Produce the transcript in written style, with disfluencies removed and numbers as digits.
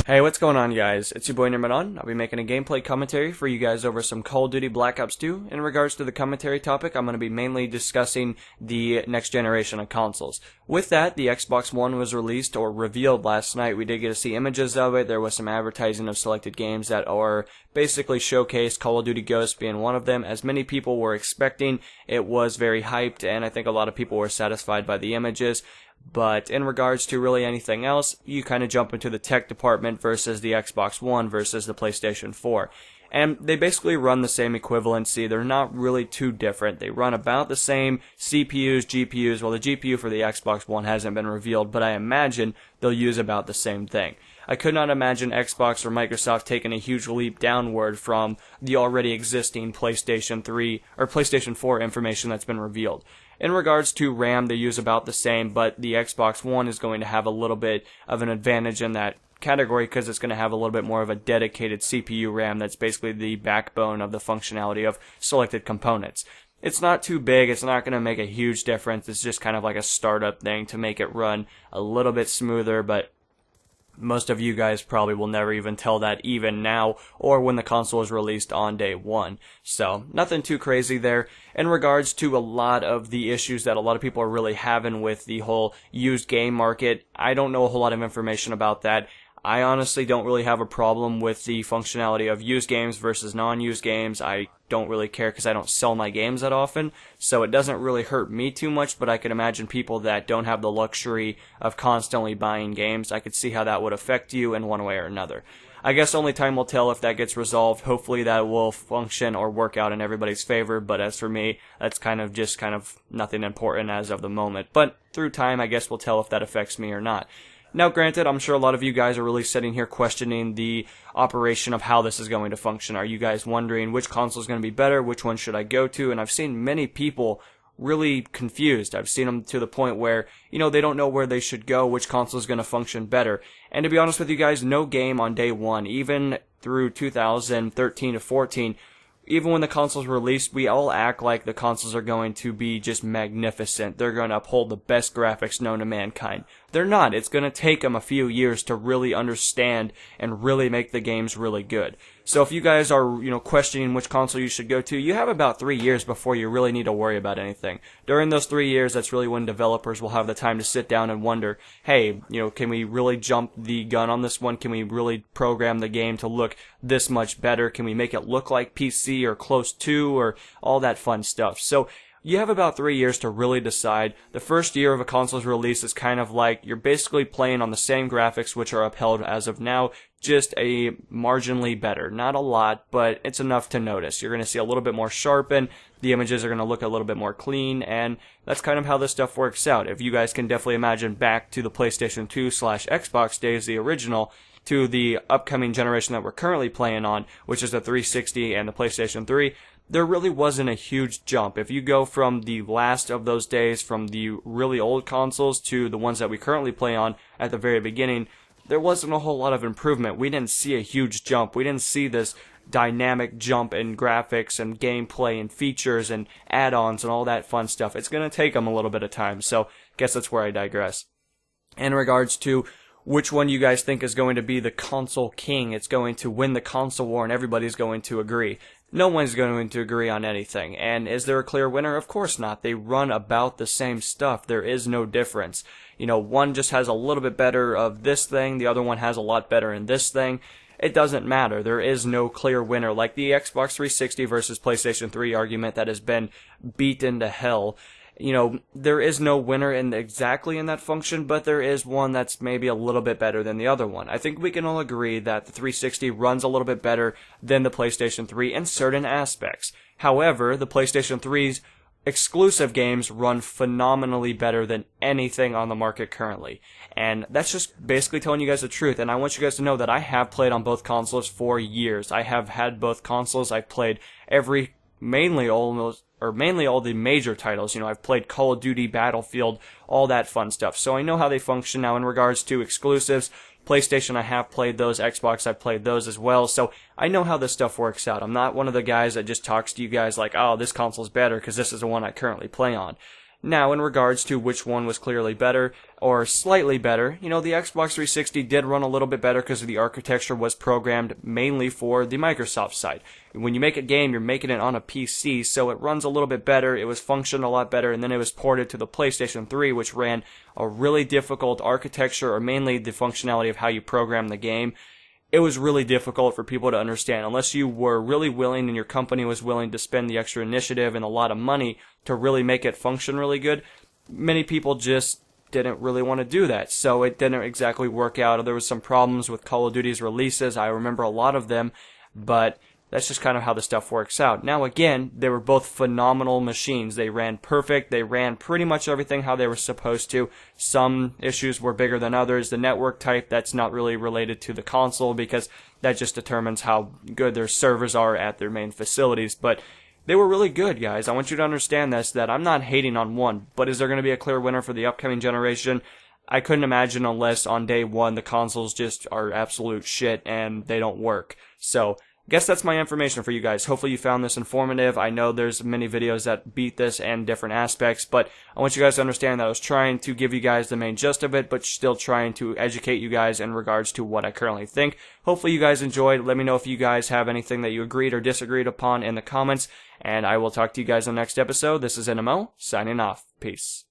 Hey, what's going on, guys? It's your boy Nirmanon. I'll be making a gameplay commentary for you guys over some Call of Duty Black Ops 2. In regards to the commentary topic, I'm going to be mainly discussing the next generation of consoles. With that, the Xbox One was released or revealed last night. We did get to see images of it. There was some advertising of selected games that are basically showcased, Call of Duty Ghosts being one of them. As many people were expecting, it was very hyped, and I think a lot of people were satisfied by the images. But in regards to really anything else, you kind of jump into the tech department versus the Xbox One versus the PlayStation 4. And they basically run the same equivalency. They're not really too different. They run about the same CPUs, GPUs. Well, the GPU for the Xbox One hasn't been revealed, but I imagine they'll use about the same thing. I could not imagine Xbox or Microsoft taking a huge leap downward from the already existing PlayStation 3 or PlayStation 4 information that's been revealed. In regards to RAM, they use about the same, but the Xbox One is going to have a little bit of an advantage in that category because it's going to have a little bit more of a dedicated CPU RAM that's basically the backbone of the functionality of selected components. It's not too big, it's not going to make a huge difference, it's just kind of like a startup thing to make it run a little bit smoother, but most of you guys probably will never even tell that even now or when the console is released on day one. So, nothing too crazy there. In regards to a lot of the issues that a lot of people are really having with the whole used game market, I don't know a whole lot of information about that. I honestly don't really have a problem with the functionality of used games versus non-used games. I don't really care because I don't sell my games that often, so it doesn't really hurt me too much, but I can imagine people that don't have the luxury of constantly buying games. I could see how that would affect you in one way or another. I guess only time will tell if that gets resolved. Hopefully that will function or work out in everybody's favor, but as for me, that's kind of nothing important as of the moment. But through time, I guess we'll tell if that affects me or not. Now, granted, I'm sure a lot of you guys are really sitting here questioning the operation of how this is going to function. Are you guys wondering which console is going to be better, which one should I go to? And I've seen many people really confused. I've seen them to the point where, they don't know where they should go, which console is going to function better. And to be honest with you guys, no game on day one, even through 2013 to 14, even when the consoles released, we all act like the consoles are going to be just magnificent. They're going to uphold the best graphics known to mankind. They're not. It's going to take them a few years to really understand and really make the games really good. So if you guys are, questioning which console you should go to, you have about 3 years before you really need to worry about anything. During those 3 years, that's really when developers will have the time to sit down and wonder, hey, can we really jump the gun on this one? Can we really program the game to look this much better? Can we make it look like PC or close to, or all that fun stuff? So you have about 3 years to really decide. The first year of a console's release is kind of like you're basically playing on the same graphics which are upheld as of now, just a marginally better. Not a lot, but it's enough to notice. You're going to see a little bit more sharpened, the images are going to look a little bit more clean, and that's kind of how this stuff works out. If you guys can definitely imagine back to the PlayStation 2/Xbox days, the original, to the upcoming generation that we're currently playing on, which is the 360 and the PlayStation 3, there really wasn't a huge jump. If you go from the last of those days, from the really old consoles to the ones that we currently play on at the very beginning, there wasn't a whole lot of improvement. We didn't see a huge jump. We didn't see this dynamic jump in graphics and gameplay and features and add-ons and all that fun stuff. It's going to take them a little bit of time, so guess that's where I digress. In regards to which one you guys think is going to be the console king, it's going to win the console war and everybody's going to agree. No one's going to agree on anything. And is there a clear winner? Of course not. They run about the same stuff. There is no difference. One just has a little bit better of this thing, the other one has a lot better in this thing. It doesn't matter. There is no clear winner. Like the Xbox 360 versus PlayStation 3 argument that has been beaten to hell. There is no winner exactly in that function, but there is one that's maybe a little bit better than the other one. I think we can all agree that the 360 runs a little bit better than the PlayStation 3 in certain aspects. However, the PlayStation 3's exclusive games run phenomenally better than anything on the market currently. And that's just basically telling you guys the truth. And I want you guys to know that I have played on both consoles for years. I have had both consoles. I've played mainly all the major titles. I've played Call of Duty, Battlefield, all that fun stuff. So I know how they function now in regards to exclusives. PlayStation, I have played those. Xbox, I've played those as well. So I know how this stuff works out. I'm not one of the guys that just talks to you guys like, oh, this console's better because this is the one I currently play on. Now, in regards to which one was clearly better, or slightly better, the Xbox 360 did run a little bit better because the architecture was programmed mainly for the Microsoft side. When you make a game, you're making it on a PC, so it runs a little bit better, it was functioned a lot better, and then it was ported to the PlayStation 3, which ran a really difficult architecture, or mainly the functionality of how you program the game. It was really difficult for people to understand unless you were really willing and your company was willing to spend the extra initiative and a lot of money to really make it function really good. Many people just didn't really want to do that, so it didn't exactly work out. There was some problems with Call of Duty's releases. I remember a lot of them, but that's just kind of how the stuff works out. Now again, they were both phenomenal machines. They ran perfect. They ran pretty much everything how they were supposed to. Some issues were bigger than others. The network type, that's not really related to the console because that just determines how good their servers are at their main facilities. But they were really good, guys. I want you to understand this, that I'm not hating on one. But is there going to be a clear winner for the upcoming generation? I couldn't imagine unless on day one the consoles just are absolute shit and they don't work. So guess that's my information for you guys. Hopefully you found this informative. I know there's many videos that beat this and different aspects, but I want you guys to understand that I was trying to give you guys the main gist of it, but still trying to educate you guys in regards to what I currently think. Hopefully you guys enjoyed. Let me know if you guys have anything that you agreed or disagreed upon in the comments, and I will talk to you guys in the next episode. This is NMO, signing off. Peace.